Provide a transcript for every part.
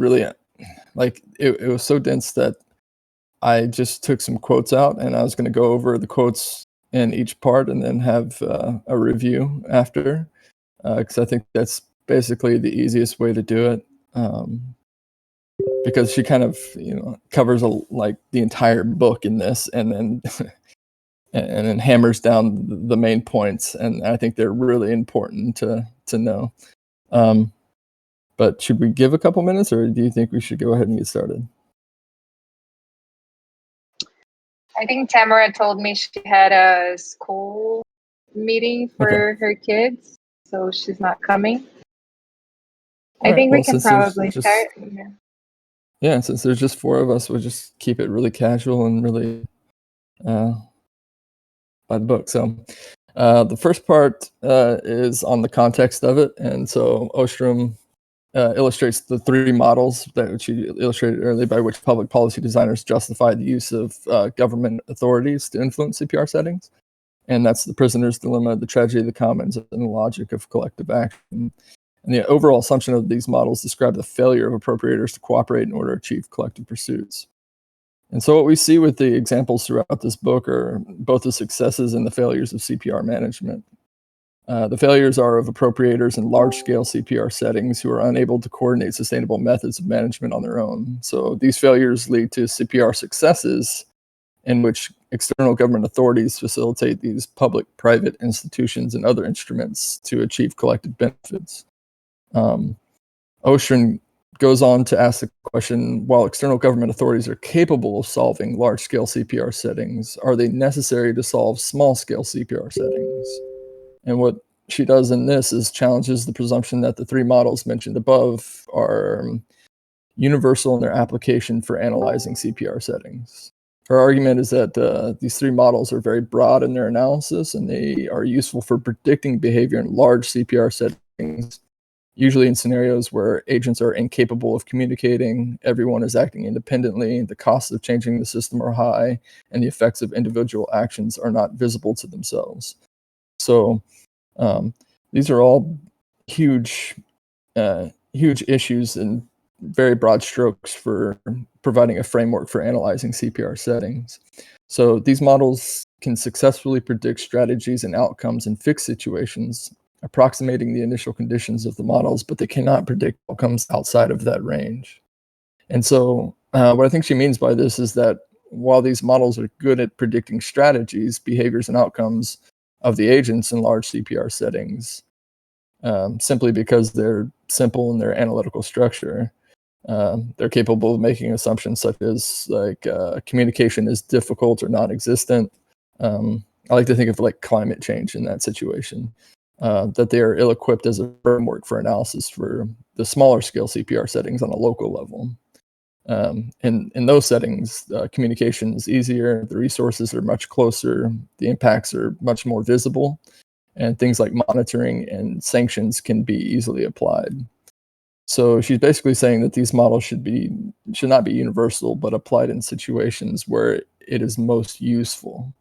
really, like, it was so dense that I just took some quotes out, and I was going to go over the quotes in each part and then have a review after, because I think that's basically the easiest way to do it. Because she kind of, covers like the entire book in this, and then and then hammers down the main points, and I think they're really important to know. But should we give a couple minutes, or do you think we should go ahead and get started? I think Tamara told me she had a school meeting for her kids, so she's not coming. I think we can probably start. Yeah, since there's just four of us, we'll just keep it really casual and really by the book. So the first part is on the context of it, and so Ostrom illustrates the three models that she illustrated earlier by which public policy designers justify the use of government authorities to influence CPR settings. And that's the prisoner's dilemma, the tragedy of the commons, and the logic of collective action. And the overall assumption of these models describe the failure of appropriators to cooperate in order to achieve collective pursuits. And so what we see with the examples throughout this book are both the successes and the failures of CPR management. The failures are of appropriators in large-scale CPR settings who are unable to coordinate sustainable methods of management on their own. So these failures lead to CPR successes in which external government authorities facilitate these public-private institutions and other instruments to achieve collective benefits. Ostrom goes on to ask the question, while external government authorities are capable of solving large-scale CPR settings, are they necessary to solve small-scale CPR settings? And what she does in this is challenges the presumption that the three models mentioned above are universal in their application for analyzing CPR settings. Her argument is that these three models are very broad in their analysis, and they are useful for predicting behavior in large CPR settings, usually in scenarios where agents are incapable of communicating, everyone is acting independently, the costs of changing the system are high, and the effects of individual actions are not visible to themselves. So these are all huge issues and very broad strokes for providing a framework for analyzing CPR settings. So these models can successfully predict strategies and outcomes in fixed situations, approximating the initial conditions of the models, but they cannot predict outcomes outside of that range. And so what I think she means by this is that while these models are good at predicting strategies, behaviors, and outcomes of the agents in large CPR settings, simply because they're simple in their analytical structure, they're capable of making assumptions such as like communication is difficult or non-existent. I like to think of like climate change in that situation, that they are ill-equipped as a framework for analysis for the smaller scale CPR settings on a local level. In those settings, communication is easier, the resources are much closer, the impacts are much more visible, and things like monitoring and sanctions can be easily applied. So she's basically saying that these models should not be universal, but applied in situations where it is most useful.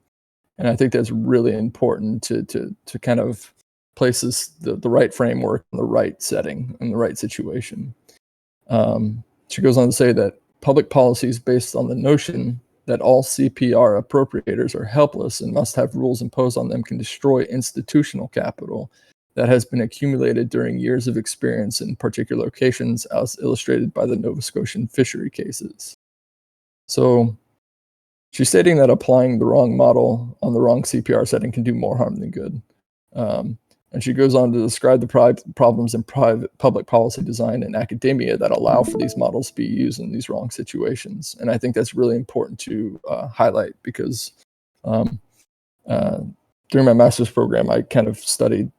And I think that's really important to kind of place the right framework in the right setting, in the right situation. She goes on to say that public policies based on the notion that all CPR appropriators are helpless and must have rules imposed on them can destroy institutional capital that has been accumulated during years of experience in particular locations, as illustrated by the Nova Scotian fishery cases. So she's stating that applying the wrong model on the wrong CPR setting can do more harm than good. And she goes on to describe the problems in private public policy design and academia that allow for these models to be used in these wrong situations. And I think that's really important to highlight because during my master's program, I kind of studied,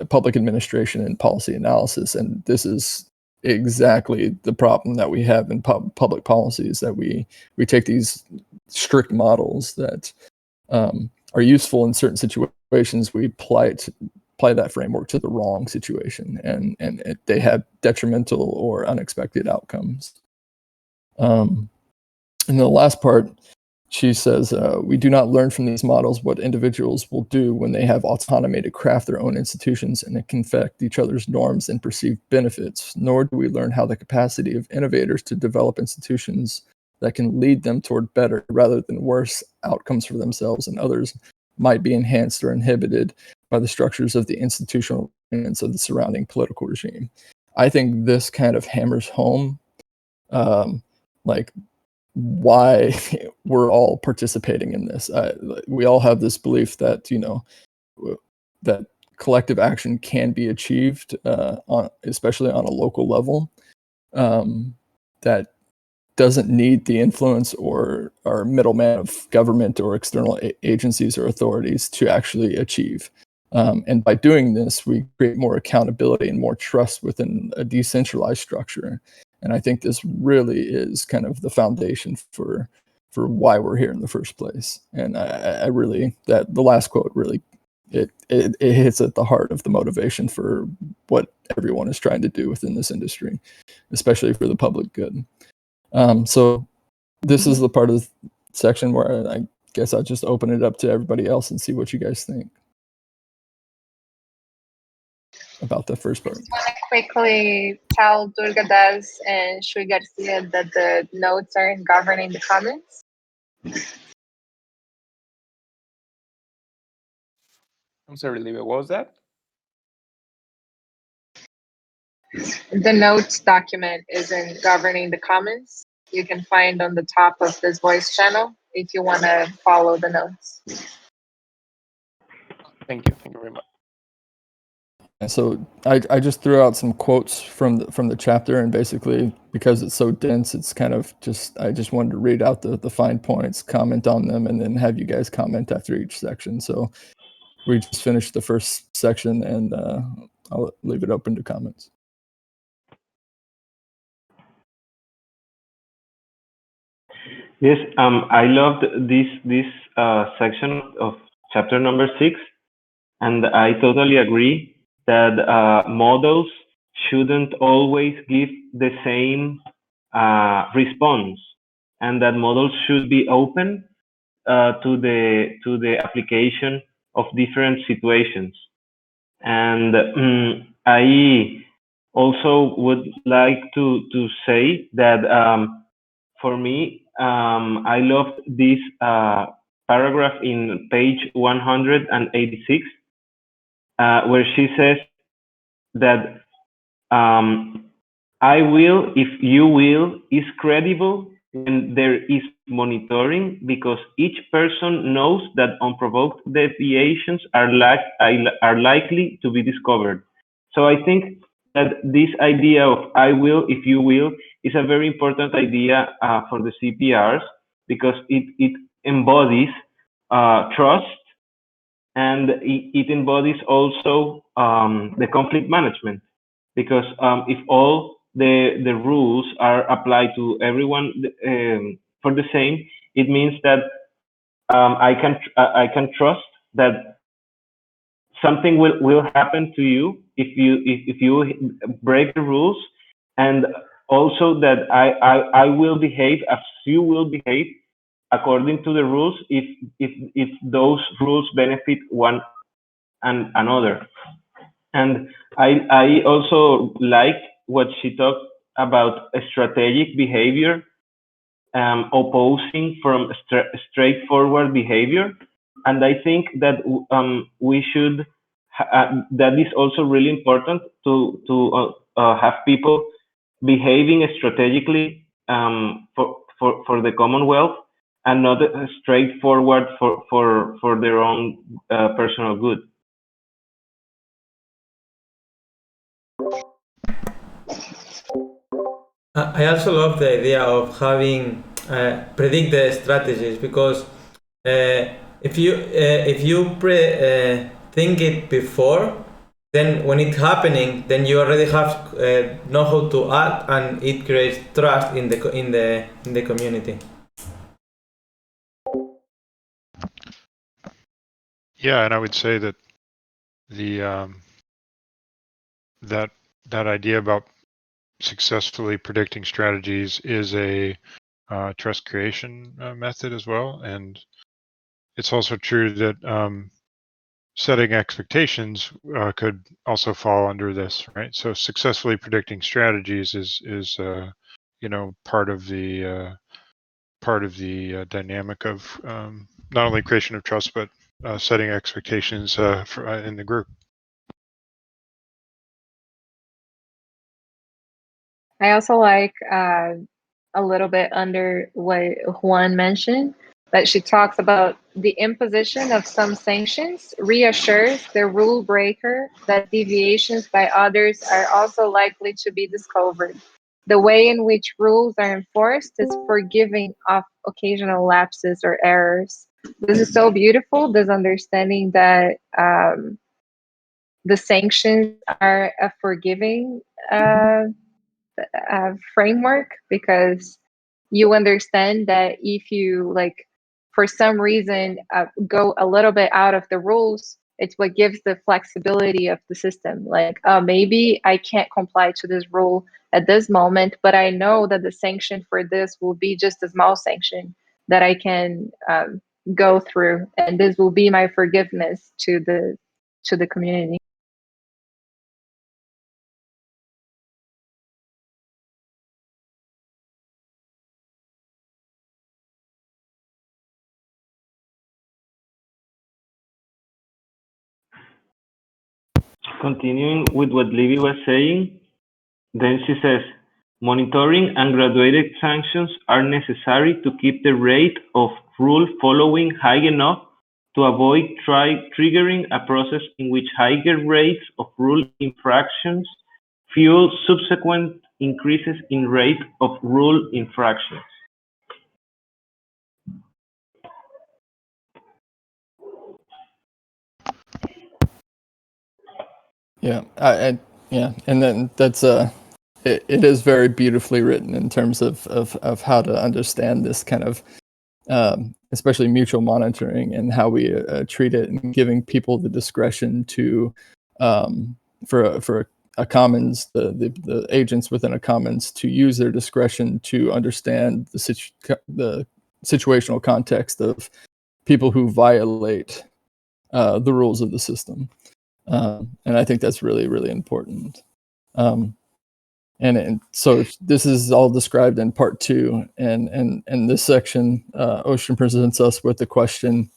public administration and policy analysis. And this is exactly the problem that we have in public policies, that we take these strict models that are useful in certain situations, we apply that framework to the wrong situation, and they have detrimental or unexpected outcomes. And the last part, she says, we do not learn from these models what individuals will do when they have autonomy to craft their own institutions and infect each other's norms and perceived benefits, nor do we learn how the capacity of innovators to develop institutions that can lead them toward better rather than worse outcomes for themselves and others might be enhanced or inhibited by the structures of the institutional elements of the surrounding political regime. I think this kind of hammers home like why we're all participating in this. We all have this belief that, you know, that collective action can be achieved, especially on a local level, that doesn't need the influence or middleman of government or external agencies or authorities to actually achieve. And by doing this, we create more accountability and more trust within a decentralized structure. And I think this really is kind of the foundation for why we're here in the first place. And I really, that the last quote really, it hits at the heart of the motivation for what everyone is trying to do within this industry, especially for the public good. So this is the part of the section where I guess I'll just open it up to everybody else and see what you guys think about the first part. I just want to quickly tell Durgadas and Shui Garcia that the notes are governing the comments. I'm sorry, Livia, what was that? The notes document is in governing the comments. You can find on the top of this voice channel if you want to follow the notes. Thank you very much. And so I just threw out some quotes from the chapter, and basically because it's so dense, it's kind of just, I just wanted to read out the fine points, comment on them, and then have you guys comment after each section. So we just finished the first section, and I'll leave it open to comments. Yes, I loved this section of chapter number 6, and I totally agree that models shouldn't always give the same response, and that models should be open to the application of different situations. And I also would like to say that for me, I loved this paragraph in page 186, where she says that I will, if you will, is credible when there is monitoring, because each person knows that unprovoked deviations are likely to be discovered. So I think that this idea of I will, if you will, is a very important idea for the CPRs, because it embodies trust, and it embodies also the conflict management, because if all the rules are applied to everyone for the same, it means that I can trust that something will happen to you if you break the rules, and also that I will behave as you will behave according to the rules if those rules benefit one and another. And I also like what she talked about strategic behavior, opposing from straightforward behavior. And I think that we should, that is also really important to have people behaving strategically for the Commonwealth, and not straightforward for their own personal good. I also love the idea of having predict the strategies, because if you think it before, then when it's happening, then you already have know how to act, and it creates trust in the community. Yeah, and I would say that the that idea about successfully predicting strategies is a trust creation method as well. And it's also true that setting expectations could also fall under this, right? So successfully predicting strategies is part of the dynamic of not only creation of trust but setting expectations in the group. I also like a little bit under what Juan mentioned, that she talks about the imposition of some sanctions reassures the rule breaker that deviations by others are also likely to be discovered. The way in which rules are enforced is forgiving of occasional lapses or errors. This is so beautiful, this understanding that the sanctions are a forgiving framework, because you understand that if you, like, for some reason go a little bit out of the rules, it's what gives the flexibility of the system. Like, maybe I can't comply to this rule at this moment, but I know that the sanction for this will be just a small sanction that I can go through, and this will be my forgiveness to the community. Continuing with what Livy was saying, then she says, monitoring and graduated sanctions are necessary to keep the rate of rule following high enough to avoid triggering a process in which higher rates of rule infractions fuel subsequent increases in rate of rule infractions. Yeah, and then that's it is very beautifully written in terms of how to understand this kind of especially mutual monitoring and how we treat it, and giving people the discretion to for a commons, the agents within a commons, to use their discretion to understand the situational context of people who violate the rules of the system. And I think that's really, really important. And so this is all described in part 2. And in this section, Ostrom presents us with the question,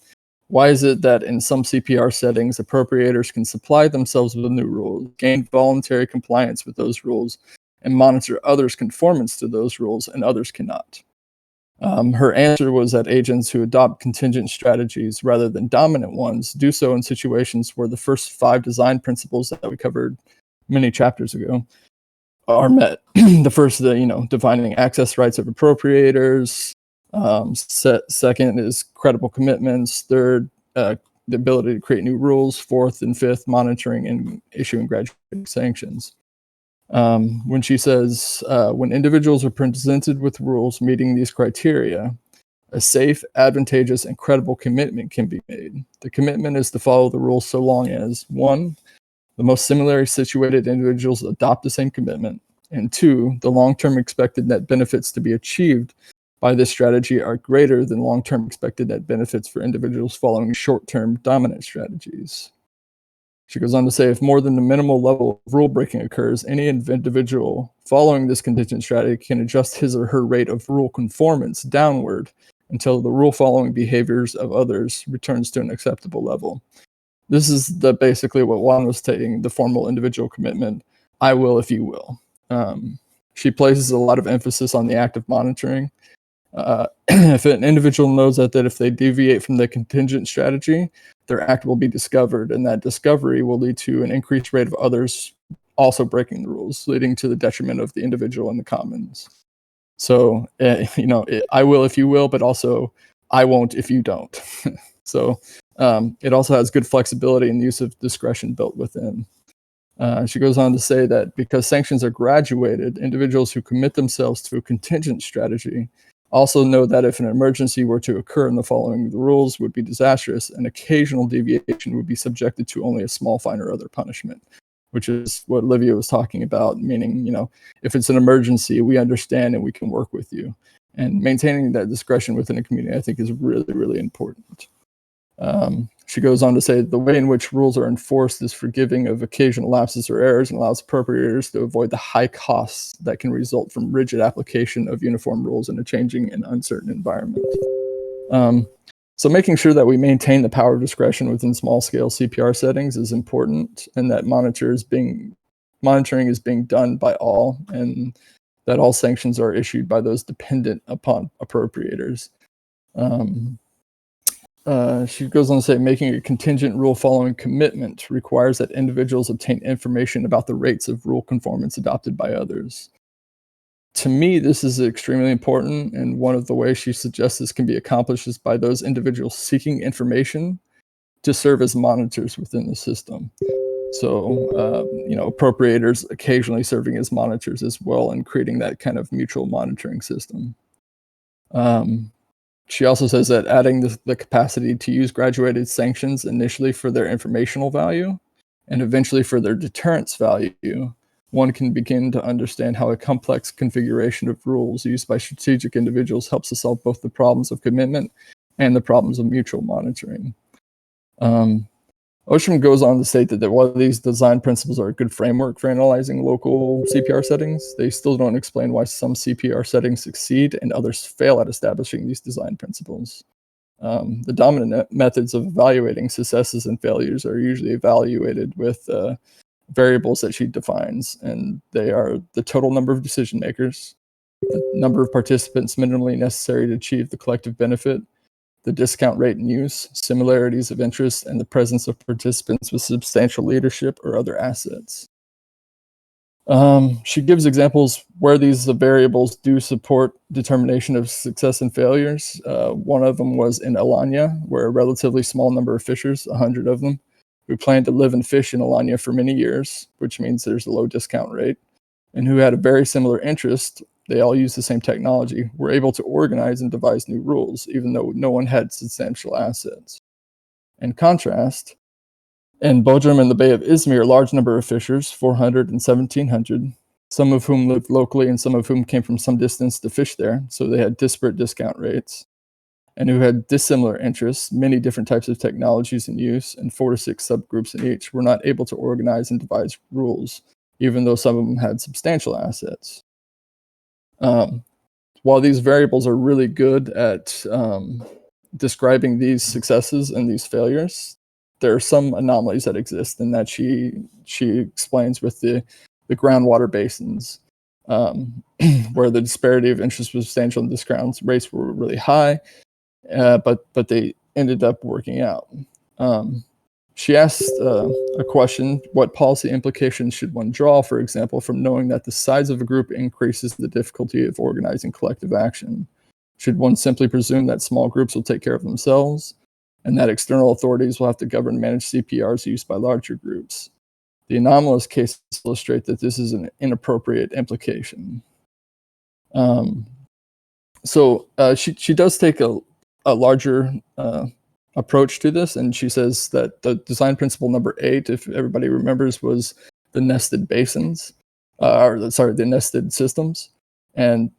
why is it that in some CPR settings, appropriators can supply themselves with new rules, gain voluntary compliance with those rules, and monitor others' conformance to those rules, and others cannot? Her answer was that agents who adopt contingent strategies rather than dominant ones do so in situations where the first 5 design principles that we covered many chapters ago are met. The first, defining access rights of appropriators. Second is credible commitments. Third, the ability to create new rules. Fourth and fifth, monitoring and issuing graduated sanctions. When she says, when individuals are presented with rules meeting these criteria, a safe, advantageous, and credible commitment can be made. The commitment is to follow the rules so long as 1, the most similarly situated individuals adopt the same commitment, and 2, the long-term expected net benefits to be achieved by this strategy are greater than long-term expected net benefits for individuals following short-term dominant strategies. She goes on to say, if more than the minimal level of rule breaking occurs, any individual following this contingent strategy can adjust his or her rate of rule conformance downward until the rule following behaviors of others returns to an acceptable level. This is basically what Juan was stating, the formal individual commitment, I will if you will. She places a lot of emphasis on the act of monitoring. If an individual knows that if they deviate from the contingent strategy, their act will be discovered, and that discovery will lead to an increased rate of others also breaking the rules, leading to the detriment of the individual and the commons. So, I will if you will, but also I won't if you don't. So it also has good flexibility and use of discretion built within. She goes on to say that because sanctions are graduated, individuals who commit themselves to a contingent strategy also know that if an emergency were to occur in the following the rules would be disastrous, and occasional deviation would be subjected to only a small fine or other punishment, which is what Olivia was talking about, meaning, if it's an emergency, we understand and we can work with you. And maintaining that discretion within a community, I think, is really, really important. She goes on to say the way in which rules are enforced is forgiving of occasional lapses or errors and allows appropriators to avoid the high costs that can result from rigid application of uniform rules in a changing and uncertain environment. So making sure that we maintain the power of discretion within small-scale CPR settings is important, and that monitoring is being done by all, and that all sanctions are issued by those dependent upon appropriators. She goes on to say, making a contingent rule following commitment requires that individuals obtain information about the rates of rule conformance adopted by others. To me, this is extremely important, and one of the ways she suggests this can be accomplished is by those individuals seeking information to serve as monitors within the system. So, appropriators occasionally serving as monitors as well, and creating that kind of mutual monitoring system. She also says that adding the capacity to use graduated sanctions initially for their informational value and eventually for their deterrence value, one can begin to understand how a complex configuration of rules used by strategic individuals helps to solve both the problems of commitment and the problems of mutual monitoring. Ostrom goes on to state that while these design principles are a good framework for analyzing local CPR settings, they still don't explain why some CPR settings succeed and others fail at establishing these design principles. The dominant methods of evaluating successes and failures are usually evaluated with variables that she defines, and they are the total number of decision makers, the number of participants minimally necessary to achieve the collective benefit, the discount rate in use, similarities of interest, and the presence of participants with substantial leadership or other assets. She gives examples where these variables do support determination of success and failures. One of them was in Alanya, where a relatively small number of fishers, 100 of them, who planned to live and fish in Alanya for many years, which means there's a low discount rate, and who had a very similar interest. They all use the same technology, were able to organize and devise new rules, even though no one had substantial assets. In contrast, in Bodrum and the Bay of Izmir, a large number of fishers, 400 and 1,700, some of whom lived locally and some of whom came from some distance to fish there, so they had disparate discount rates, and who had dissimilar interests, many different types of technologies in use, and 4 to 6 subgroups in each, were not able to organize and devise rules, even though some of them had substantial assets. While these variables are really good at describing these successes and these failures, there are some anomalies that exist, and that she explains with the groundwater basins, where the disparity of interest was substantial and discount rates were really high, but they ended up working out. She asked a question: what policy implications should one draw, for example, from knowing that the size of a group increases the difficulty of organizing collective action? Should one simply presume that small groups will take care of themselves, and that external authorities will have to govern and manage CPRs used by larger groups? The anomalous cases illustrate that this is an inappropriate implication. She does take a larger approach to this, and she says that the design principle number 8, if everybody remembers, was the nested basins, the nested systems, and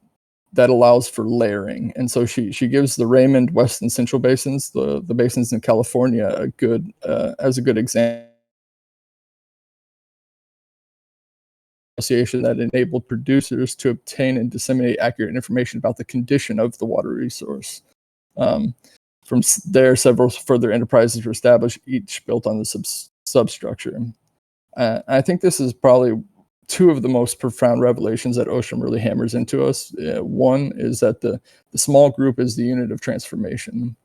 that allows for layering. And so she gives the Raymond, West, and Central basins, the basins in California, as a good example. Association that enabled producers to obtain and disseminate accurate information about the condition of the water resource. From there, several further enterprises were established, each built on the substructure. I think this is probably 2 of the most profound revelations that Ostrom really hammers into us. One is that the small group is the unit of transformation.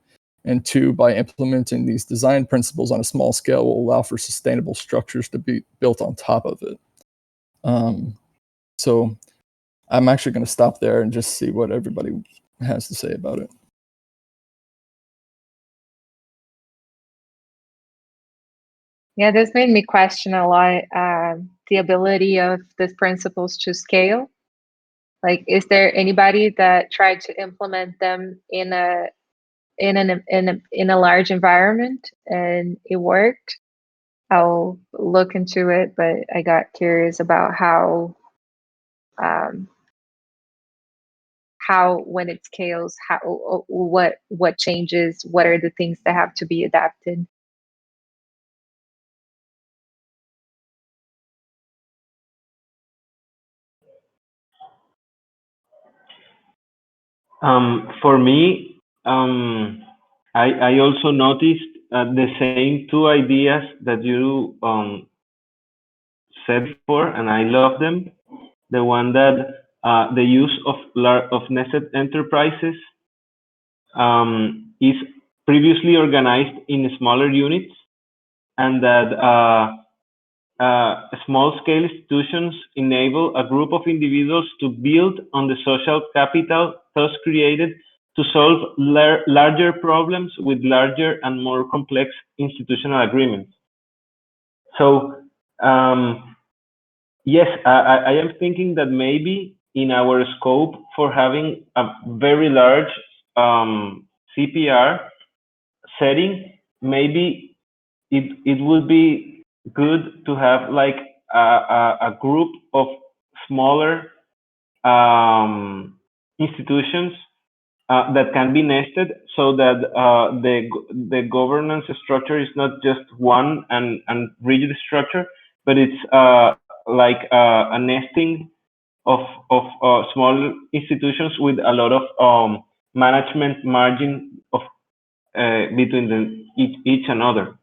And 2, by implementing these design principles on a small scale will allow for sustainable structures to be built on top of it. So I'm actually going to stop there and just see what everybody has to say about it. Yeah, this made me question a lot the ability of these principles to scale. Like, is there anybody that tried to implement them in a large environment and it worked? I'll look into it, but I got curious about how how, when it scales, how, what changes, what are the things that have to be adapted. For me, I also noticed the same two ideas that you said before, and I love them. The one that the use of nested enterprises is previously organized in smaller units, and that small-scale institutions enable a group of individuals to build on the social capital thus created to solve larger problems with larger and more complex institutional agreements. So, yes, I am thinking that maybe in our scope for having a very large CPR setting, maybe it would be good to have like a group of smaller institutions that can be nested, so that the governance structure is not just one and rigid structure, but it's like a nesting of small institutions with a lot of management margin of between each another.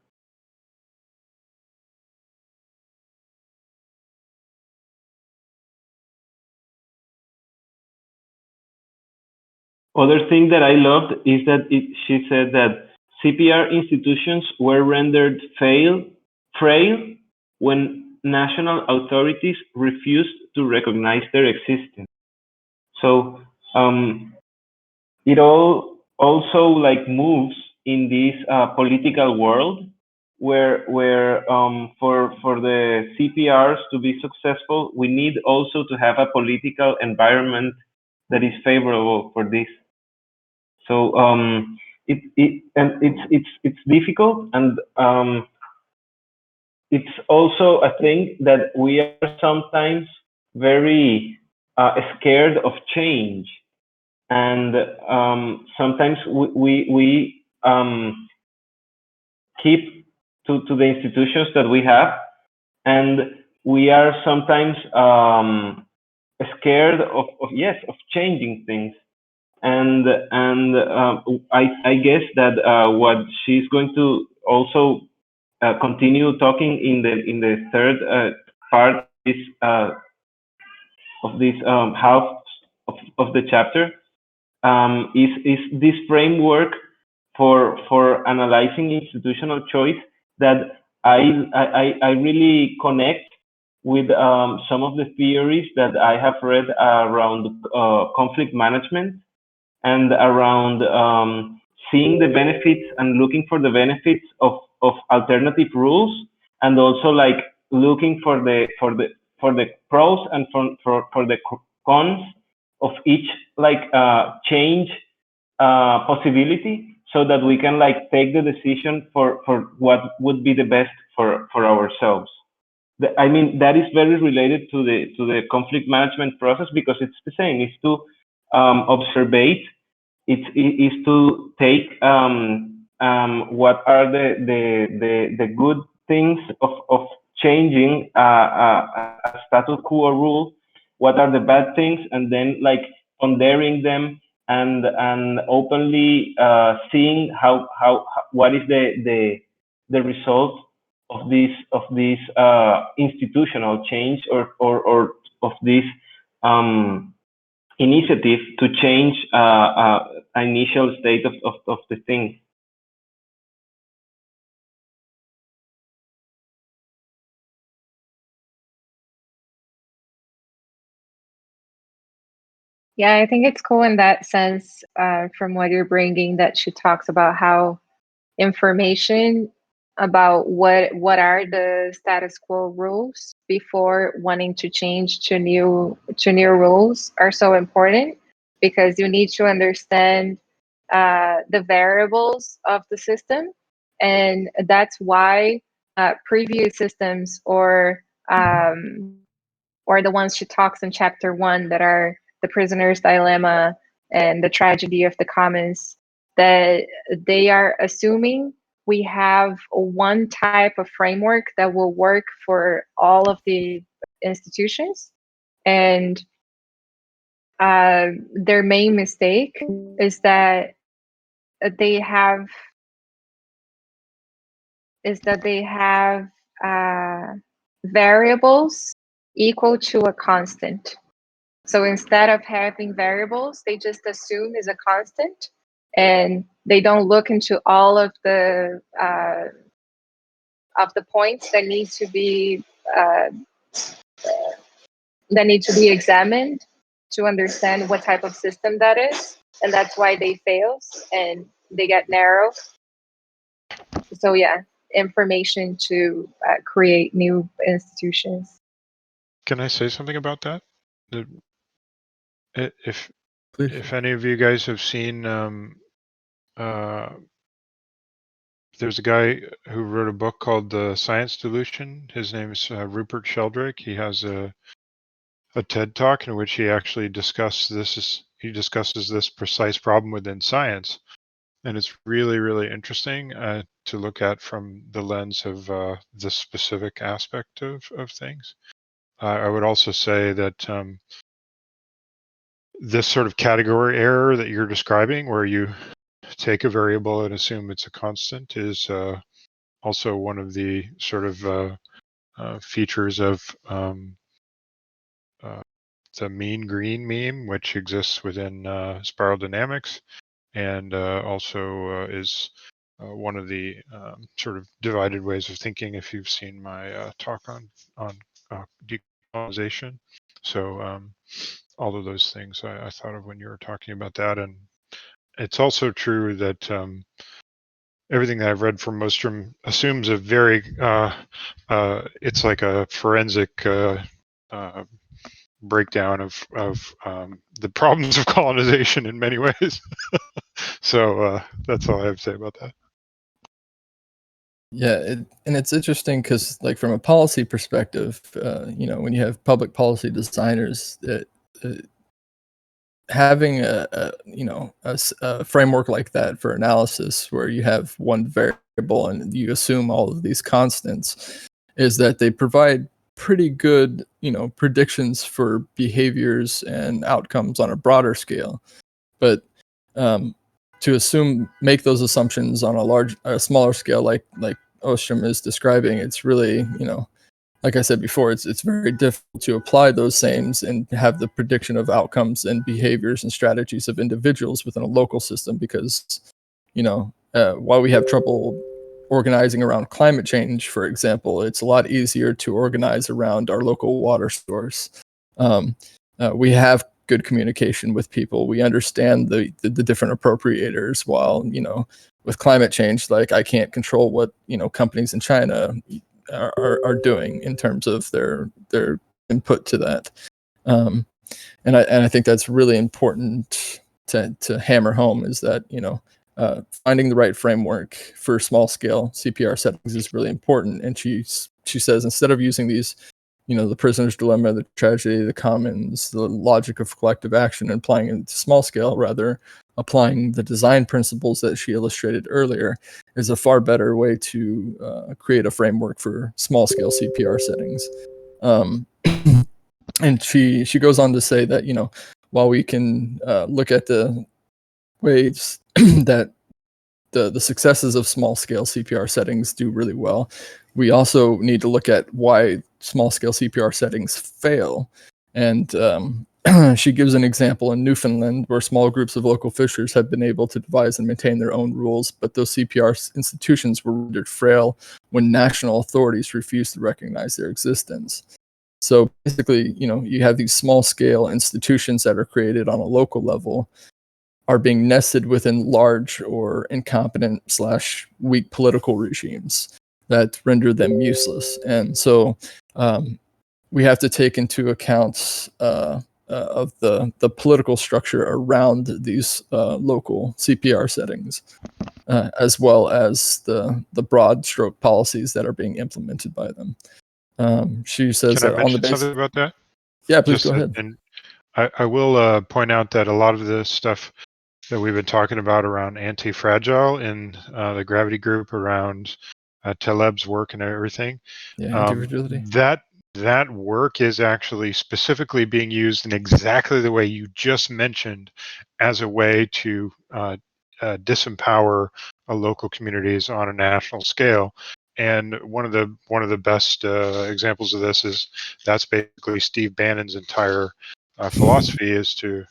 Other thing that I loved is that she said that CPR institutions were rendered frail when national authorities refused to recognize their existence. So it all also like moves in this political world where for the CPRs to be successful, we need also to have a political environment that is favorable for this. So it's difficult, and it's also a thing that we are sometimes very scared of change, and sometimes we keep to the institutions that we have, and we are sometimes scared of changing things. And I guess that what she's going to also continue talking in the third part of this half of the chapter is this framework for analyzing institutional choice that I really connect with some of the theories that I have read around conflict management, and around seeing the benefits and looking for the benefits of alternative rules, and also like looking for the pros and for the cons of each like change possibility, so that we can like take the decision for what would be the best for ourselves. I mean, that is very related to the conflict management process, because it's the same. It's to observate. It is to take what are the good things of changing a status quo rule. What are the bad things, and then like pondering them, and openly seeing how what is the result of this institutional change, or of this initiative to change initial state of the thing. Yeah, I think it's cool in that sense, from what you're bringing, that she talks about how information about what are the status quo rules before wanting to change to new rules are so important, because you need to understand the variables of the system, and that's why previous systems, or the ones she talks in chapter 1, that are the prisoner's dilemma, and the tragedy of the commons, that they are assuming we have one type of framework that will work for all of the institutions. And their main mistake is that they have variables equal to a constant. So instead of having variables, they just assume is a constant, and they don't look into all of the points that need to be examined to understand what type of system that is, and that's why they fail and they get narrow. So yeah, information to create new institutions. Can I say something about that? If Please. any of you guys have seen, there's a guy who wrote a book called The Science Delusion. His name is Rupert Sheldrake. He has a TED Talk in which he actually discusses this precise problem within science. And it's really, really interesting to look at from the lens of the specific aspect of things. I would also say that this sort of category error that you're describing, where you take a variable and assume it's a constant, is also one of the sort of features of the mean green meme, which exists within spiral dynamics, and also is one of the sort of divided ways of thinking. If you've seen my talk on decolonization, so all of those things I thought of when you were talking about that. And it's also true that everything that I've read from Ostrom assumes a very it's like a forensic breakdown of the problems of colonization in many ways. So that's all I have to say about that. Yeah, and it's interesting because, like, from a policy perspective, when you have public policy designers, that having a framework like that for analysis, where you have one variable and you assume all of these constants, is that they provide pretty good, predictions for behaviors and outcomes on a broader scale. But to make those assumptions on a smaller scale, like Ostrom is describing, it's really, like I said before, it's very difficult to apply those sames and have the prediction of outcomes and behaviors and strategies of individuals within a local system, because, while we have trouble organizing around climate change, for example, it's a lot easier to organize around our local water source. We have good communication with people. We understand the different appropriators, while, with climate change, like, I can't control what, companies in China are doing in terms of their input to that. And I think that's really important to hammer home, is that, finding the right framework for small scale CPR settings is really important. And she says, instead of using these, the prisoner's dilemma, the tragedy, the commons, the logic of collective action, and applying it to small scale, rather applying the design principles that she illustrated earlier, is a far better way to create a framework for small scale CPR settings. And she goes on to say that, while we can look at the ways that the successes of small scale CPR settings do really well, we also need to look at why small scale CPR settings fail. And she gives an example in Newfoundland, where small groups of local fishers have been able to devise and maintain their own rules, but those CPR institutions were rendered frail when national authorities refused to recognize their existence. So basically, you have these small scale institutions that are created on a local level, are being nested within large or incompetent / weak political regimes that render them useless. And so we have to take into account of the political structure around these local CPR settings, as well as the broad stroke policies that are being implemented by them. She says Can I that on the mention basis. something about that? Yeah, please go ahead. And I will point out that a lot of the stuff that we've been talking about around anti-fragile in the gravity group around Taleb's work and everything, anti-fragility. That work is actually specifically being used in exactly the way you just mentioned, as a way to disempower local communities on a national scale. And one of the best examples of this is that's basically Steve Bannon's entire philosophy is to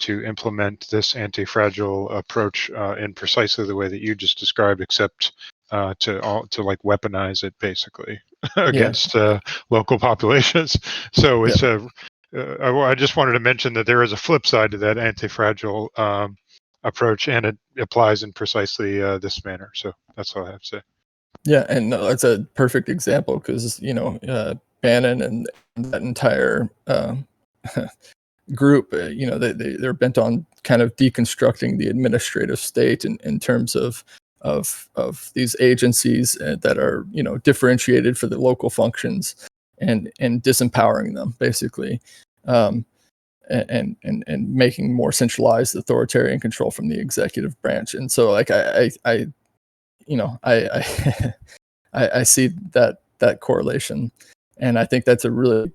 implement this anti-fragile approach in precisely the way that you just described, except to like weaponize it basically against local populations. So it's I just wanted to mention that there is a flip side to that anti-fragile approach, and it applies in precisely this manner. So that's all I have to say. Yeah, and no, that's a perfect example because Bannon and that entire group, they're bent on kind of deconstructing the administrative state in terms of these agencies that are differentiated for the local functions and disempowering them basically, and making more centralized authoritarian control from the executive branch. And so like I see that correlation, and I think that's a really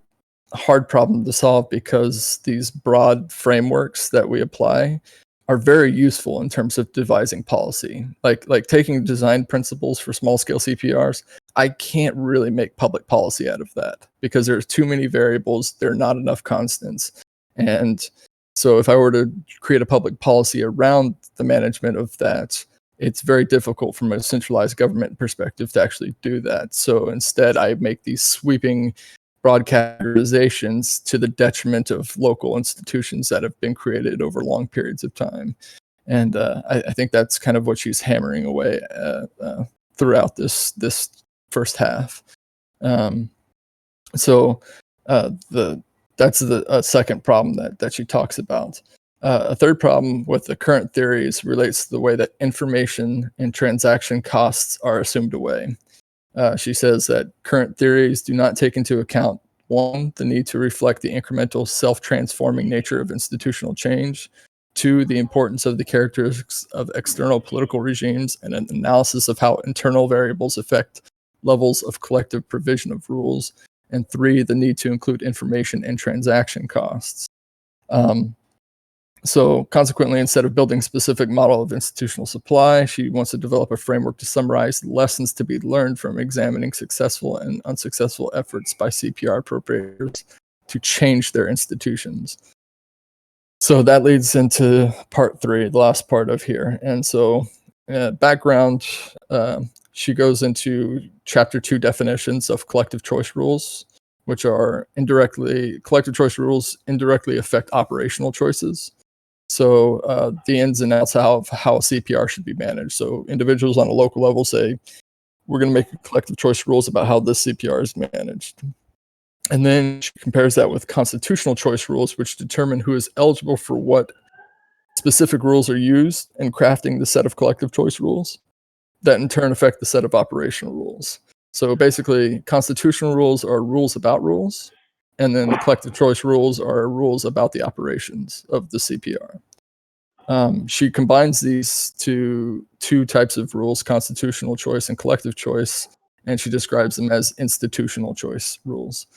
hard problem to solve because these broad frameworks that we apply are very useful in terms of devising policy. Like taking design principles for small scale CPRs, I can't really make public policy out of that because there's too many variables, there are not enough constants. And so if I were to create a public policy around the management of that, it's very difficult from a centralized government perspective to actually do that. So instead, I make these sweeping broad categorizations to the detriment of local institutions that have been created over long periods of time. And I think that's kind of what she's hammering away throughout this first half. That's the second problem that she talks about. A third problem with the current theories relates to the way that information and transaction costs are assumed away. She says that current theories do not take into account, one, the need to reflect the incremental self-transforming nature of institutional change, two, the importance of the characteristics of external political regimes and an analysis of how internal variables affect levels of collective provision of rules, and three, the need to include information and transaction costs. So consequently, instead of building a specific model of institutional supply, she wants to develop a framework to summarize lessons to be learned from examining successful and unsuccessful efforts by CPR appropriators to change their institutions. So that leads into part 3, the last part of here. And so background, she goes into chapter 2 definitions of collective choice rules, which are collective choice rules indirectly affect operational choices. So the ins and outs of how a CPR should be managed. So individuals on a local level say, we're going to make collective choice rules about how this CPR is managed. And then she compares that with constitutional choice rules, which determine who is eligible for what specific rules are used in crafting the set of collective choice rules that in turn affect the set of operational rules. So basically, constitutional rules are rules about rules, and then the collective choice rules are rules about the operations of the CPR. She combines these two types of rules, constitutional choice and collective choice, and she describes them as institutional choice rules.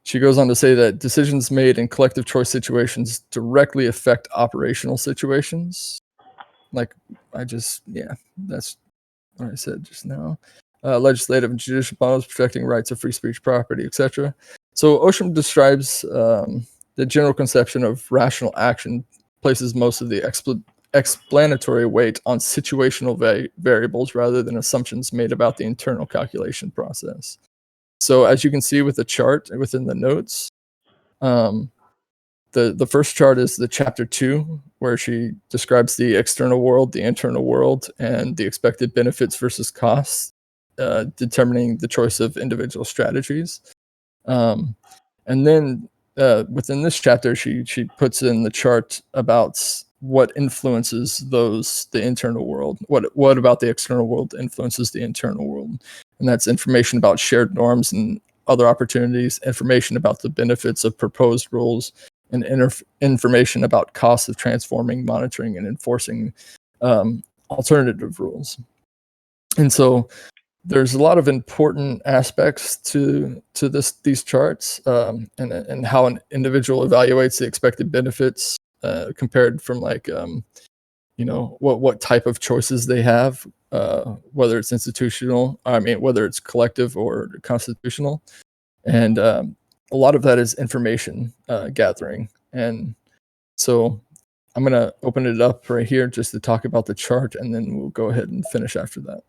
She goes on to say that decisions made in collective choice situations directly affect operational situations. That's what I said just now. Legislative and judicial models protecting rights of free speech, property, etc. So Ostrom describes the general conception of rational action places most of the explanatory weight on situational variables rather than assumptions made about the internal calculation process. So as you can see with the chart within the notes, the first chart is the chapter 2, where she describes the external world, the internal world, and the expected benefits versus costs, determining the choice of individual strategies. And then within this chapter, she puts in the chart about what influences the internal world. What about the external world influences the internal world? And that's information about shared norms and other opportunities, information about the benefits of proposed rules, and information about costs of transforming, monitoring, and enforcing alternative rules. And so there's a lot of important aspects to these charts, and how an individual evaluates the expected benefits compared from like what type of choices they have, whether it's institutional, whether it's collective or constitutional, and a lot of that is information gathering. And so I'm gonna open it up right here just to talk about the chart, and then we'll go ahead and finish after that.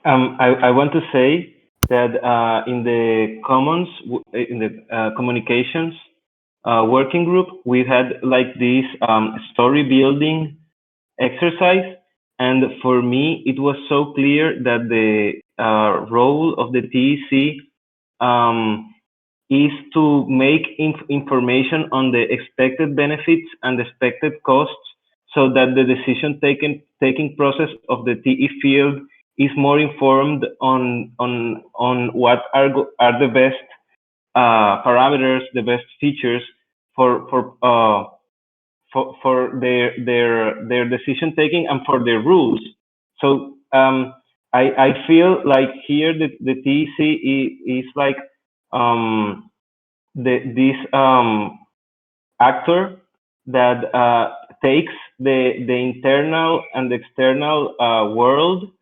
I want to say that in the commons, in the communications working group, we had like this story building exercise, and for me, it was so clear that the role of the TEC is to make information on the expected benefits and expected costs, so that the decision taking process of the TE field is more informed on what are the best parameters, the best features for their decision taking and for their rules. So I feel like here the TEC is like this actor that takes the internal and external world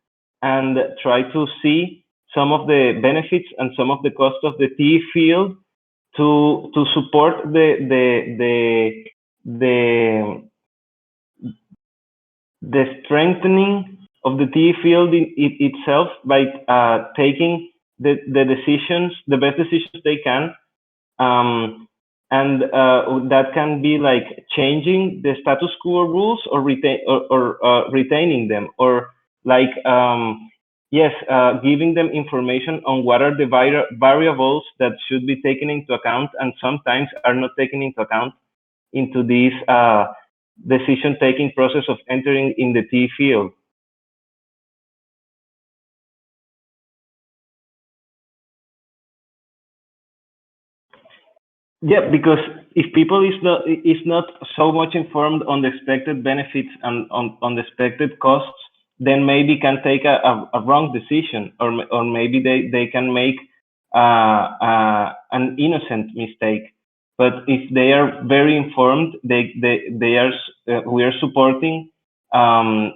and try to see some of the benefits and some of the costs of the TE field to support the strengthening of the TE field itself by taking the decisions, the best decisions they can, and that can be like changing the status quo rules or retaining them, or like giving them information on what are the variables that should be taken into account and sometimes are not taken into account into this decision-taking process of entering in the TE field. Yeah, because if people is not so much informed on the expected benefits and on the expected costs, then maybe can take a wrong decision, or maybe they can make an innocent mistake. But if they are very informed, we are supporting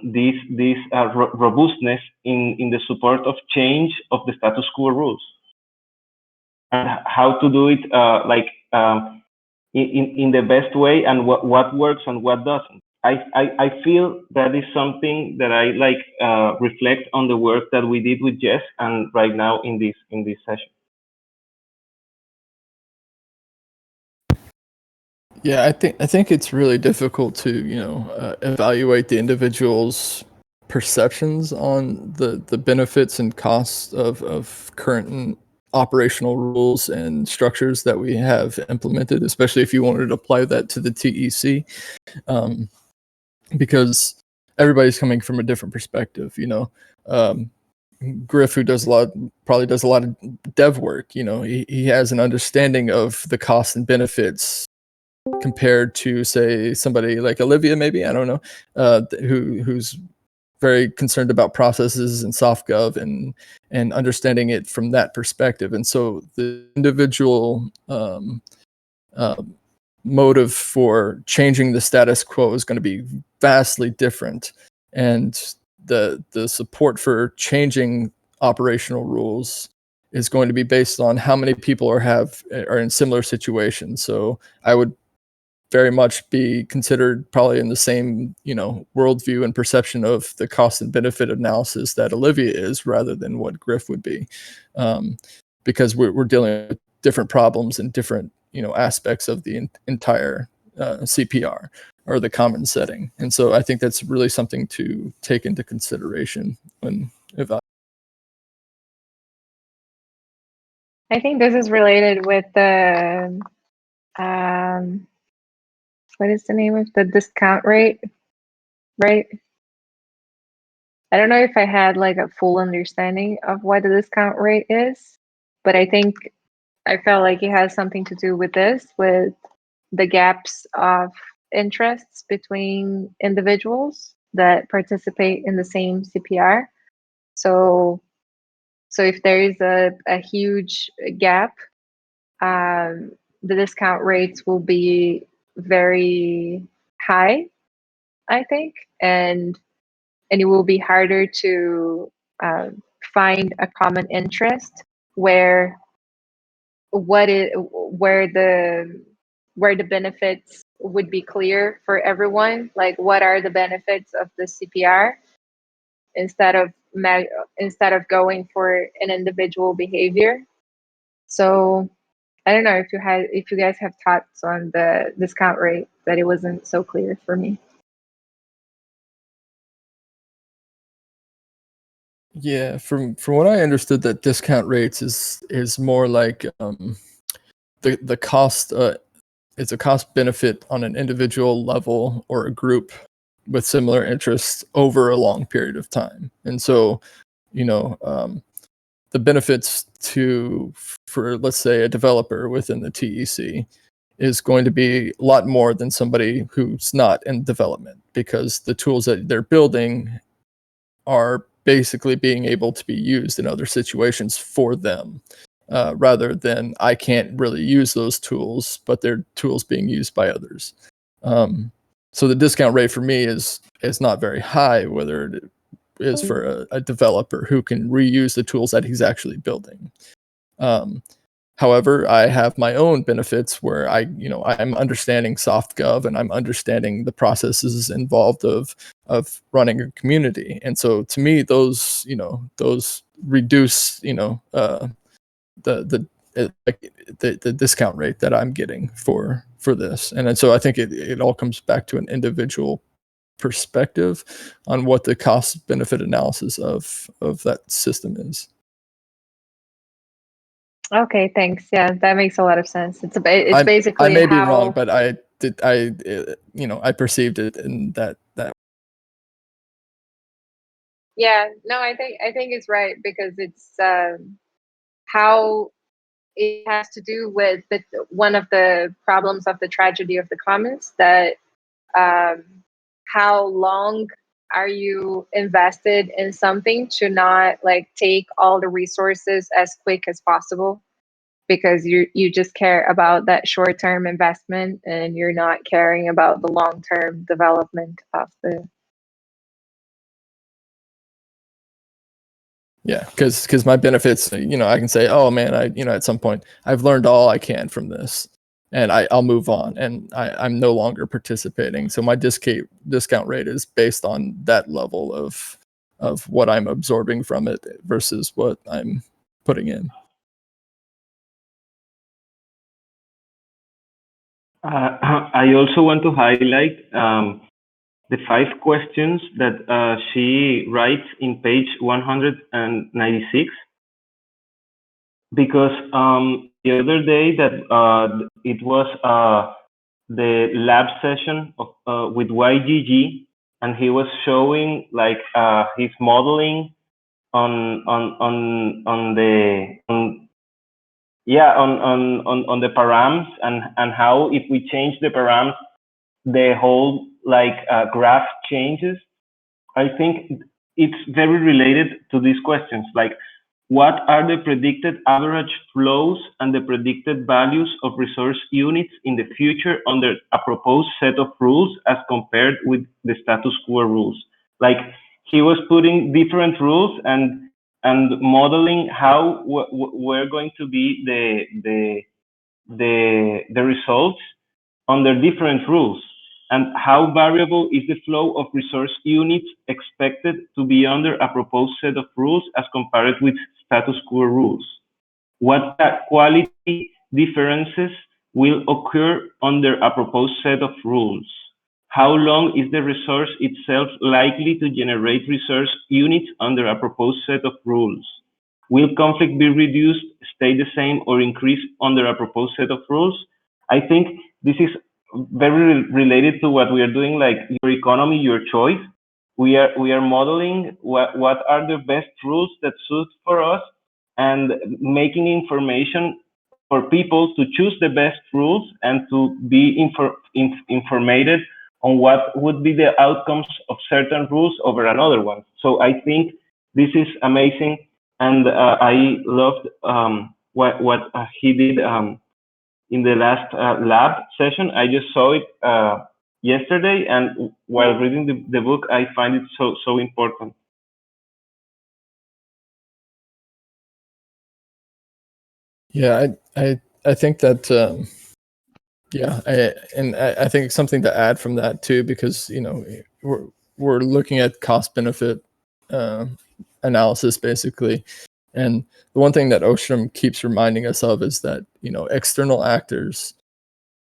this robustness in the support of change of the status quo rules, and how to do it in the best way, and what works and what doesn't. I feel that is something that I reflect on the work that we did with Jess and right now in this session. Yeah, I think it's really difficult to evaluate the individual's perceptions on the benefits and costs of current operational rules and structures that we have implemented, especially if you wanted to apply that to the TEC, because everybody's coming from a different perspective. Griff, who probably does a lot of dev work, he has an understanding of the costs and benefits compared to, say, somebody like Olivia, maybe, I don't know, who's very concerned about processes and soft gov and understanding it from that perspective. And so the individual motive for changing the status quo is going to be vastly different, and the support for changing operational rules is going to be based on how many people are in similar situations. So I would very much be considered probably in the same, worldview and perception of the cost and benefit analysis that Olivia is, rather than what Griff would be, because we're dealing with different problems and different, aspects of the entire CPR or the common setting. And so I think that's really something to take into consideration when evaluating. I think this is related with the what is the name of the discount rate, right? I don't know if I had like a full understanding of what the discount rate is, but I felt like it has something to do with this, with the gaps of interests between individuals that participate in the same CPR. So if there is a huge gap, the discount rates will be very high, I think, and it will be harder to find a common interest where where the benefits would be clear for everyone. Like, what are the benefits of the CPR, instead of going for an individual behavior. So I don't know if you guys have thoughts on the discount rate, that it wasn't so clear for me. Yeah, from what I understood, that discount rates is more like the cost. It's a cost benefit on an individual level or a group with similar interests over a long period of time. And so, the benefits for let's say a developer within the TEC is going to be a lot more than somebody who's not in development, because the tools that they're building are basically being able to be used in other situations for them, rather than I can't really use those tools, but they're tools being used by others. So the discount rate for me is not very high, whether it is for a developer who can reuse the tools that he's actually building. However, I have my own benefits where I'm understanding SoftGov, and I'm understanding the processes involved of running a community. And so to me, those reduce, the discount rate that I'm getting for this. And so I think it all comes back to an individual perspective on what the cost benefit analysis of that system is. Okay, thanks. Yeah, that makes a lot of sense. It's basically I may be how... wrong, but I perceived it in that. Yeah, no, I think it's right, because it's how it has to do with one of the problems of the tragedy of the commons, that how long are you invested in something to not take all the resources as quick as possible, because you just care about that short-term investment, and you're not caring about the long-term development of the... Yeah, because my benefits, I can say, oh man, at some point I've learned all I can from this, and I'll move on, and I'm no longer participating. So my discount rate is based on that level of what I'm absorbing from it versus what I'm putting in. I also want to highlight the 5 questions that she writes in page 196, because the other day that it was the lab session with YGG, and he was showing his modeling on the params, and how if we change the params, the whole graph changes. I think it's very related to these questions, like what are the predicted average flows and the predicted values of resource units in the future under a proposed set of rules as compared with the status quo rules. Like, he was putting different rules and modeling how were going to be the results under different rules, and how variable is the flow of resource units expected to be under a proposed set of rules as compared with status quo rules. What quality differences will occur under a proposed set of rules? How long is the resource itself likely to generate resource units under a proposed set of rules? Will conflict be reduced, stay the same, or increase under a proposed set of rules? I think this is very related to what we are doing, like your economy, your choice. We are modeling what are the best rules that suit for us, and making information for people to choose the best rules and to be informated on what would be the outcomes of certain rules over another one. So I think this is amazing, and I loved what he did in the last lab session. I just saw it yesterday, and while reading the book, I find it so important. Yeah, I think that yeah, I think it's something to add from that too, because we're looking at cost benefit analysis basically, and the one thing that Ostrom keeps reminding us of is that external actors,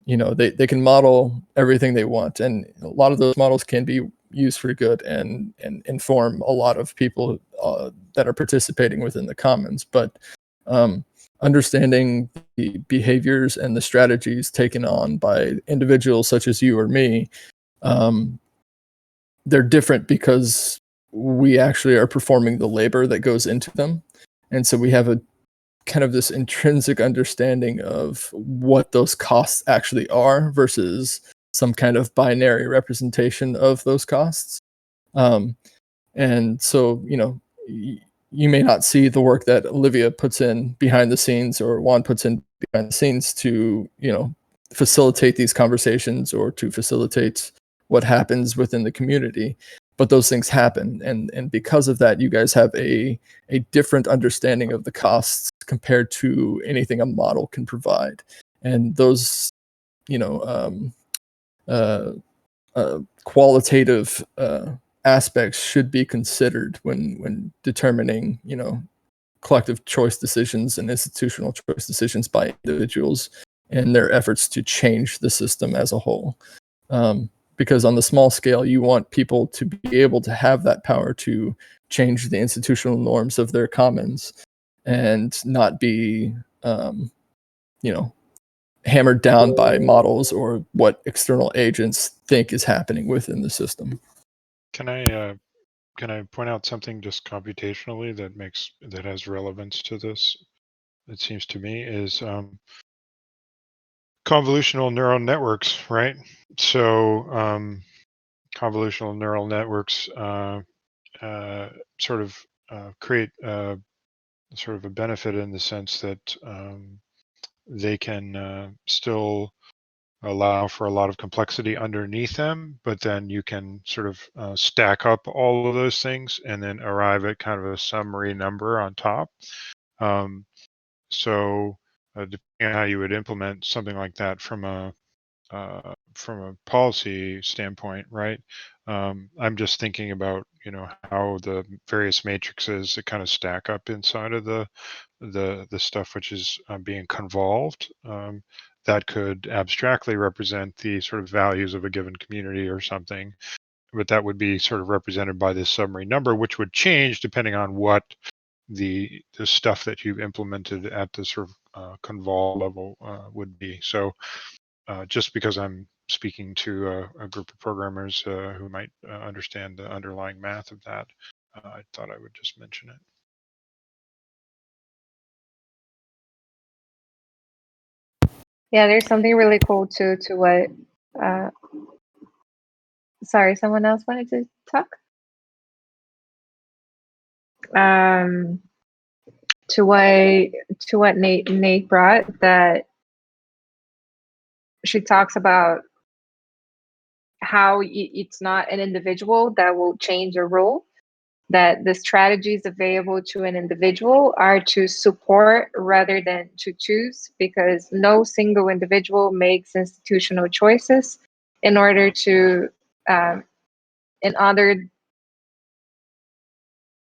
they can model everything they want, and a lot of those models can be used for good and inform a lot of people that are participating within the commons, but understanding the behaviors and the strategies taken on by individuals such as you or me, they're different because we actually are performing the labor that goes into them. And so we have a kind of this intrinsic understanding of what those costs actually are versus some kind of binary representation of those costs. And so, you may not see the work that Olivia puts in behind the scenes or Juan puts in behind the scenes to, facilitate these conversations or to facilitate what happens within the community. But those things happen. And because of that, you guys have a different understanding of the costs compared to anything a model can provide. And those, qualitative aspects should be considered when determining, collective choice decisions and institutional choice decisions by individuals and their efforts to change the system as a whole. Because on the small scale, you want people to be able to have that power to change the institutional norms of their commons and not be, hammered down by models or what external agents think is happening within the system. Can I point out something just computationally that has relevance to this? It seems to me is convolutional neural networks, right? So convolutional neural networks sort of create sort of a benefit in the sense that they can still allow for a lot of complexity underneath them, but then you can sort of stack up all of those things and then arrive at kind of a summary number on top. So depending on how you would implement something like that from a policy standpoint, right? I'm just thinking about how the various matrices that kind of stack up inside of the stuff which is being convolved. That could abstractly represent the sort of values of a given community or something, but that would be sort of represented by this summary number, which would change depending on what the stuff that you've implemented at the sort of convol level would be. So just because I'm speaking to a group of programmers who might understand the underlying math of that, I thought I would just mention it. Yeah, there's something really cool too to what sorry, someone else wanted to talk? To what Nate brought, that she talks about how it's not an individual that will change a rule, that the strategies available to an individual are to support rather than to choose, because no single individual makes institutional choices in order to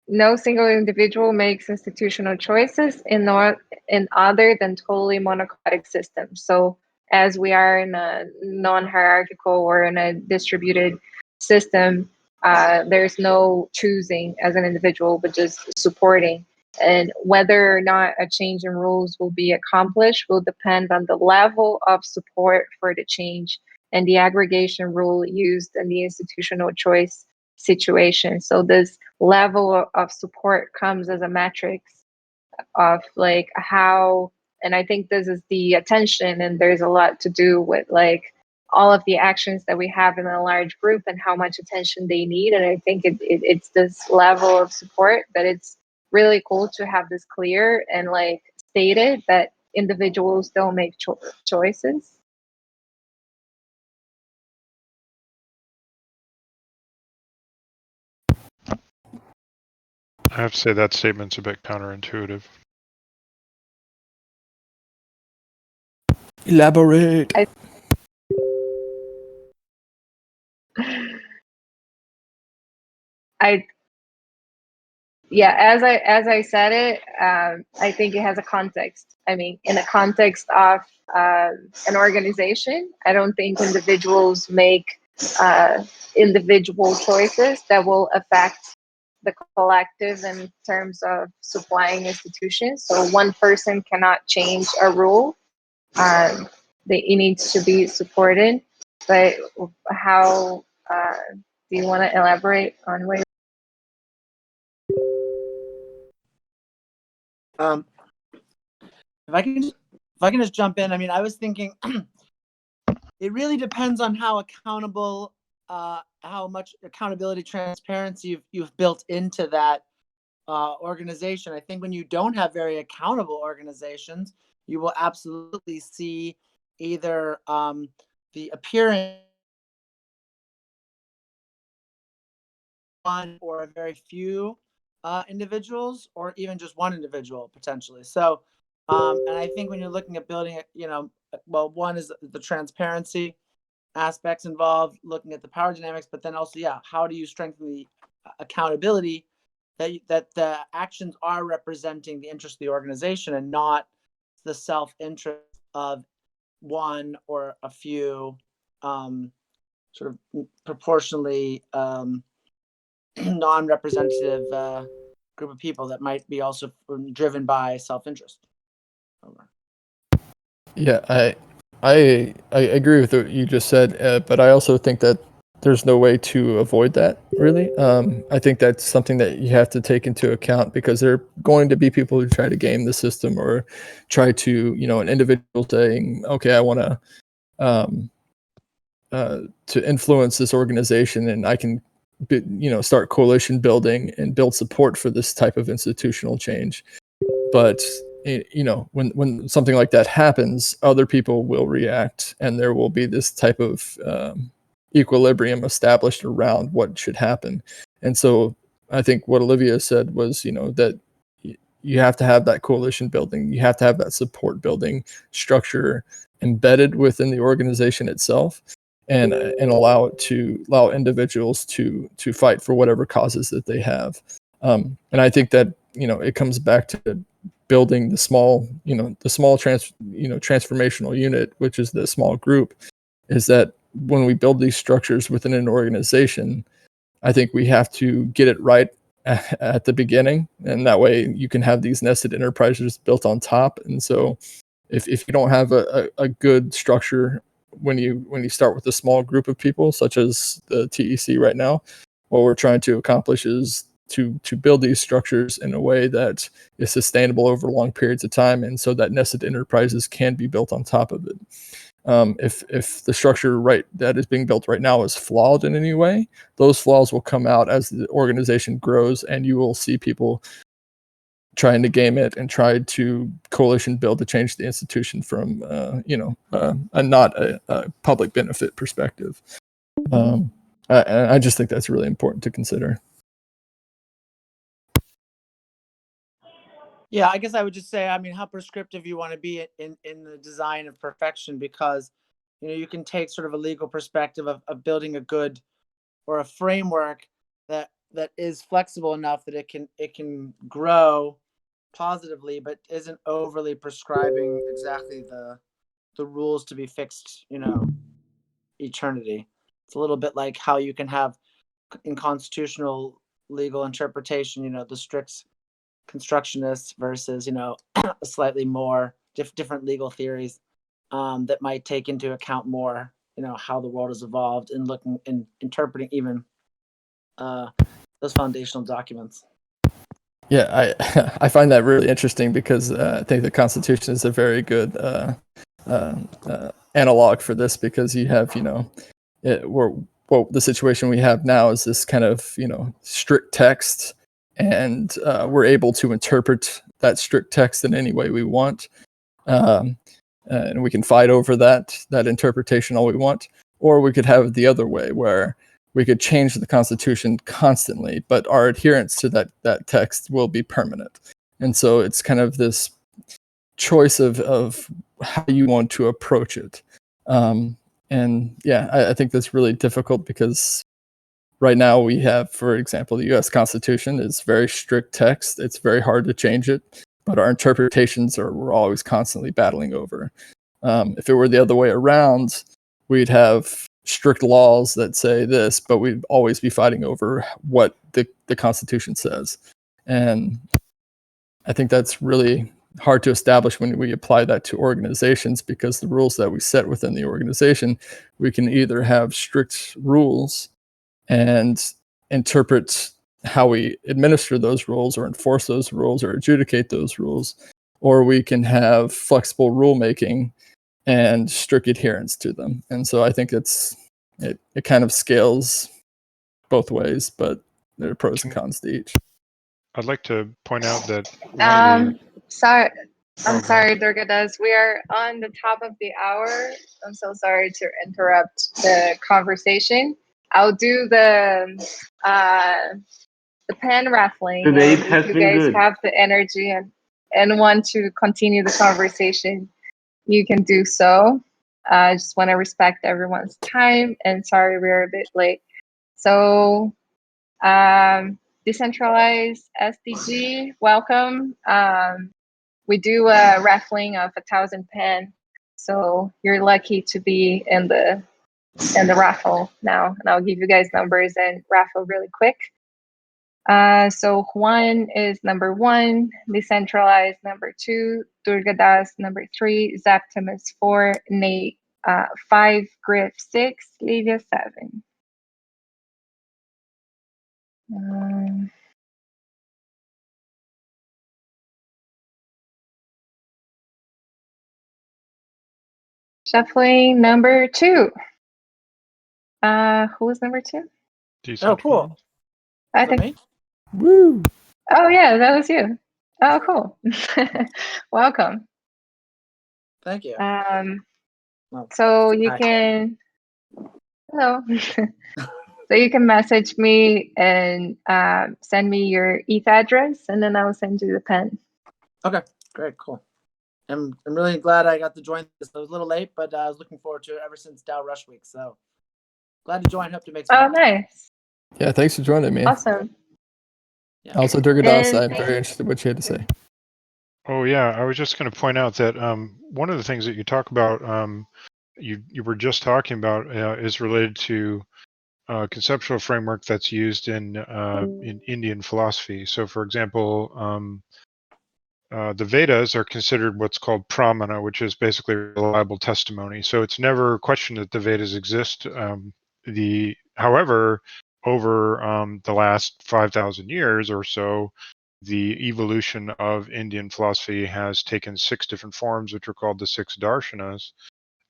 no single individual makes institutional choices in other than totally monocratic systems. So as we are in a non-hierarchical or in a distributed system, there's no choosing as an individual, but just supporting. And whether or not a change in rules will be accomplished will depend on the level of support for the change and the aggregation rule used in the institutional choice situation. So this level of support comes as a matrix of like how, and I think this is the attention, and there's a lot to do with like all of the actions that we have in a large group and how much attention they need. And I think it's this level of support that it's really cool to have this clear and like stated that individuals don't make choices. I have to say that statement's a bit counterintuitive. Elaborate. Yeah, as I said it, I think it has a context. I mean, in a context of an organization, I don't think individuals make individual choices that will affect the collective in terms of supplying institutions. So one person cannot change a rule. It needs to be supported. But how do you want to elaborate on what? If I can just jump in, I mean, I was thinking it really depends on how accountable, how much accountability, transparency you've built into that organization. I think when you don't have very accountable organizations, you will absolutely see either the appearance one or a very few individuals, or even just one individual potentially. So, and I think when you're looking at building it, well, one is the transparency aspects involved, looking at the power dynamics, but then also, how do you strengthen the accountability that the actions are representing the interest of the organization and not the self-interest of one or a few sort of proportionally non-representative group of people that might be also driven by self-interest. Yeah, I agree with what you just said, but I also think that there's no way to avoid that, really. I think that's something that you have to take into account, because there are going to be people who try to game the system or try to, an individual saying, okay, I want to influence this organization, and I can, start coalition building and build support for this type of institutional change. But when something like that happens, other people will react, and there will be this type of equilibrium established around what should happen. And so I think what Olivia said was, that you have to have that coalition building, you have to have that support building structure embedded within the organization itself, and allow individuals to fight for whatever causes that they have. And I think that it comes back to building the small transformational unit, which is the small group. Is that when we build these structures within an organization, I think we have to get it right at the beginning, and that way you can have these nested enterprises built on top. And so if you don't have a good structure when you start with a small group of people, such as the TEC right now, what we're trying to accomplish is to build these structures in a way that is sustainable over long periods of time, and so that nested enterprises can be built on top of it. If the structure that is being built right now is flawed in any way, those flaws will come out as the organization grows, and you will see people trying to game it and try to coalition build to change the institution from not a public benefit perspective. I just think that's really important to consider. Yeah, I guess I would just say, I mean, how prescriptive you want to be in the design of perfection, because you can take sort of a legal perspective of building a good or a framework that is flexible enough that it can grow positively, but isn't overly prescribing exactly the rules to be fixed, eternity. It's a little bit like how you can have in constitutional legal interpretation, the strict constructionists versus, slightly more different legal theories that might take into account more, how the world has evolved, and looking and interpreting even those foundational documents. Yeah, I find that really interesting because I think the Constitution is a very good analog for this, because you have, the situation we have now is this kind of, strict text, and we're able to interpret that strict text in any way we want. And we can fight over that interpretation all we want, or we could have it the other way, where we could change the Constitution constantly, but our adherence to that text will be permanent. And so it's kind of this choice of how you want to approach it. And yeah, I think that's really difficult, because right now we have, for example, the U.S. Constitution is very strict text. It's very hard to change it, but our interpretations we're always constantly battling over. If it were the other way around, we'd have strict laws that say this, but we'd always be fighting over what the Constitution says. And I think that's really hard to establish when we apply that to organizations, because the rules that we set within the organization, we can either have strict rules and interpret how we administer those rules or enforce those rules or adjudicate those rules, or we can have flexible rulemaking and strict adherence to them. And so I think it kind of scales both ways, but there are pros and cons to each. I'd like to point out that sorry, I'm sorry, Durgadas. We are on the top of the hour. I'm so sorry to interrupt the conversation. I'll do the pen raffling. Today it has if you been guys good. have the energy and want to continue the conversation, you can do so. I just want to respect everyone's time, and sorry we're a bit late. So, decentralized SDG, welcome. We do a raffling of 1,000 pen, so you're lucky to be in the raffle now. And I'll give you guys numbers and raffle really quick. So Juan is number 1, decentralized number 2, Durgadas number 3, Zaptimus 4, Nate 5, Griff 6, Livia 7. Shuffling number 2. Who was number 2? Oh, cool. I Is that think. me? Woo! Oh yeah, that was you. Oh, cool. Welcome. Thank you. So you can. Hello. So you can message me and send me your ETH address, and then I'll send you the pen. Okay, great, cool. I'm really glad I got to join this. I was a little late, but I was looking forward to it ever since Dow Rush Week. So glad to join. Hope to make some. Oh, nice. Yeah, thanks for joining me. Awesome. Yeah. Also, Durgadas, I'm very interested in what you had to say. Oh yeah, I was just going to point out that one of the things that you talk about, you were just talking about, is related to conceptual framework that's used in Indian philosophy. So, for example, the Vedas are considered what's called pramana, which is basically reliable testimony. So it's never questioned that the Vedas exist. However, over the last 5,000 years or so, the evolution of Indian philosophy has taken 6 different forms, which are called the Six Darshanas.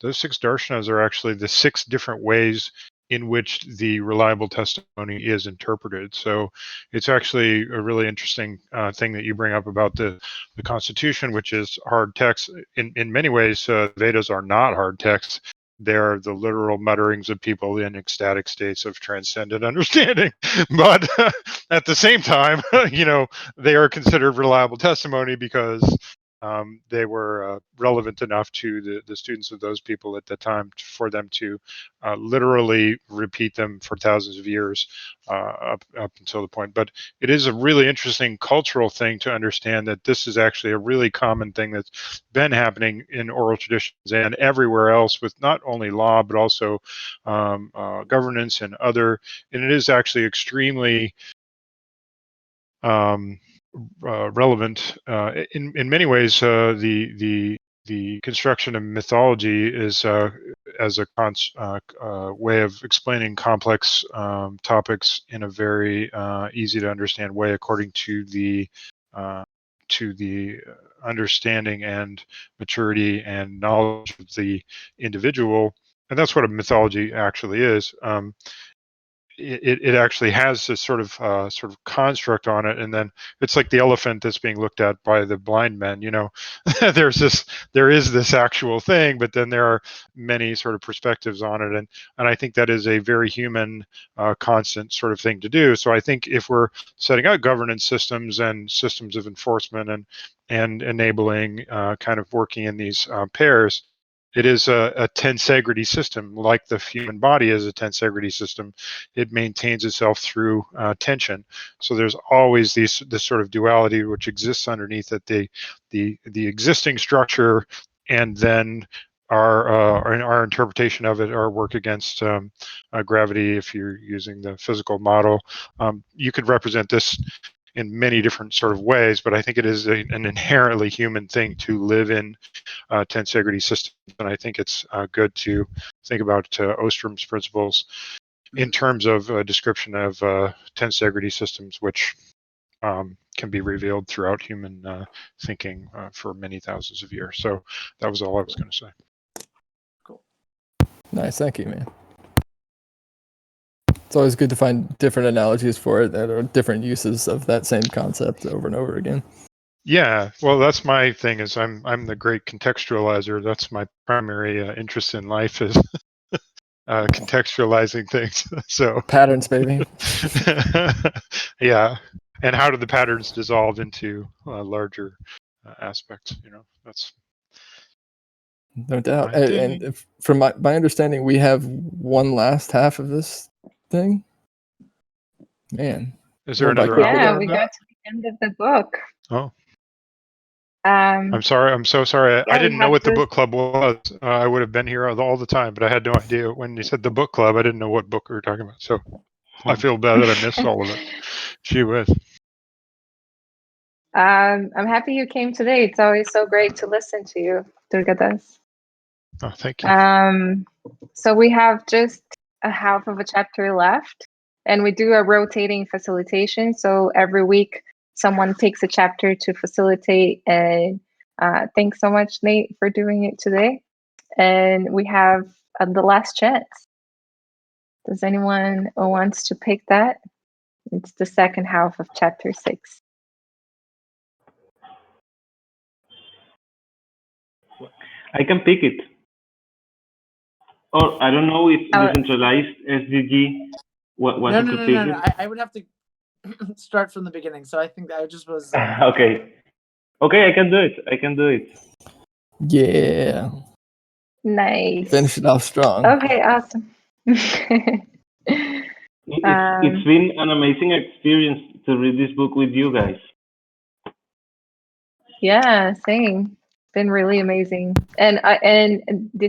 Those 6 Darshanas are actually the 6 different ways in which the reliable testimony is interpreted. So it's actually a really interesting thing that you bring up about the Constitution, which is hard text. In many ways, Vedas are not hard text. They're the literal mutterings of people in ecstatic states of transcendent understanding. But at the same time, they are considered reliable testimony because they were relevant enough to the students of those people at the time for them to literally repeat them for thousands of years up until the point. But it is a really interesting cultural thing to understand that this is actually a really common thing that's been happening in oral traditions and everywhere else with not only law, but also governance and it is actually extremely relevant in many ways. The construction of mythology is as a way of explaining complex topics in a very easy to understand way, according to the to the understanding and maturity and knowledge of the individual. And that's what a mythology actually is. It actually has this sort of construct on it, and then it's like the elephant that's being looked at by the blind men. There is this actual thing, but then there are many sort of perspectives on it, and I think that is a very human, constant sort of thing to do. So I think if we're setting out governance systems and systems of enforcement and enabling kind of working in these pairs, it is a tensegrity system, like the human body is a tensegrity system. It maintains itself through tension. So there's always this sort of duality which exists underneath it, the existing structure, and then our interpretation of it, our work against gravity. If you're using the physical model, you could represent this in many different sort of ways, but I think it is an inherently human thing to live in tensegrity systems, and I think it's good to think about Ostrom's principles in terms of a description of tensegrity systems, which can be revealed throughout human thinking for many thousands of years. So that was all I was going to say. Cool. Nice, thank you, man. It's always good to find different analogies for it that are different uses of that same concept over and over again. Yeah, well, that's my thing. Is I'm the great contextualizer. That's my primary interest in life, is contextualizing things. So patterns, baby. Yeah, and how do the patterns dissolve into larger aspects? That's no doubt. And from my understanding, we have one last half of this thing. Man, is there another? Yeah, we got to the end of the book. Oh. I'm sorry. I'm so sorry. I didn't know what the book club was. I would have been here all the time, but I had no idea. When you said the book club, I didn't know what book we were talking about. So I feel bad that I missed all of it. Gee whiz. I'm happy you came today. It's always so great to listen to you, Durgadas. Oh, thank you. So we have just a half of a chapter left, and we do a rotating facilitation. So every week, someone takes a chapter to facilitate. And thanks so much, Nate, for doing it today. And we have the last chance. Does anyone wants to pick that? It's the second half of chapter 6. I can pick it. Or I don't know if decentralized SDG wanted to pick it. No. I would have to start from the beginning. So I think I just was. Okay, I can do it. Yeah. Nice. Finish it off strong. Okay, awesome. It's been an amazing experience to read this book with you guys. Yeah, same. Been really amazing. And this